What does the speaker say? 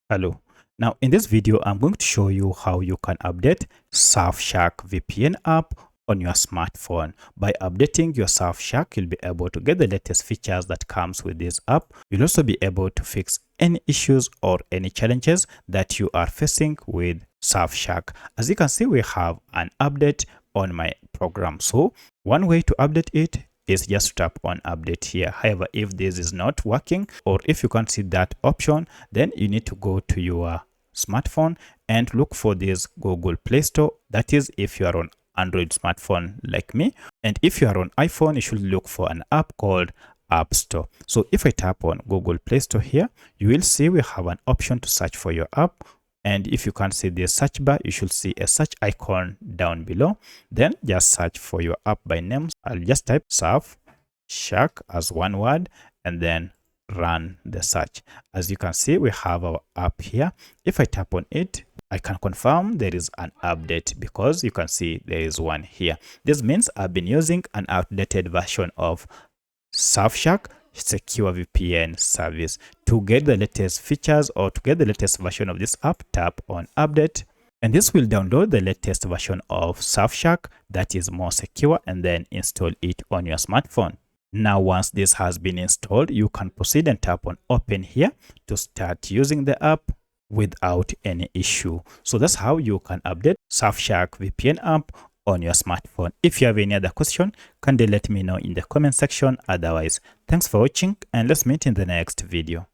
Hello. Now in this video, I'm going to show you how you can update Surfshark VPN app on your smartphone. By updating your Surfshark, you'll be able to get the latest features that comes with this app. You'll also be able to fix any issues or any challenges that you are facing with Surfshark. As you can see, we have an update on my program. So one way to update it is just tap on update here. However, if this is not working or if you can't see that option, then you need to go to your smartphone and look for this Google Play Store. That is if you are on Android smartphone like me, and if you are on iPhone, you should look for an app called App Store. So if I tap on Google Play Store here, you will see we have an option to search for your app. And if you can't see the search bar, you should see a search icon down below. Then just search for your app by name. I'll just type Surfshark as one word and then run the search. As you can see, we have our app here. If I tap on it, I can confirm there is an update because you can see there is one here. This means I've been using an outdated version of Surfshark secure VPN service. To get the latest features or to get the latest version of this app, tap on update, and this will download the latest version of Surfshark that is more secure and then install it on your smartphone. Now once this has been installed, you can proceed and tap on open here to start using the app without any issue. So that's how you can update Surfshark VPN app on your smartphone. If you have any other question, kindly let me know in the comment section. Otherwise, thanks for watching and let's meet in the next video.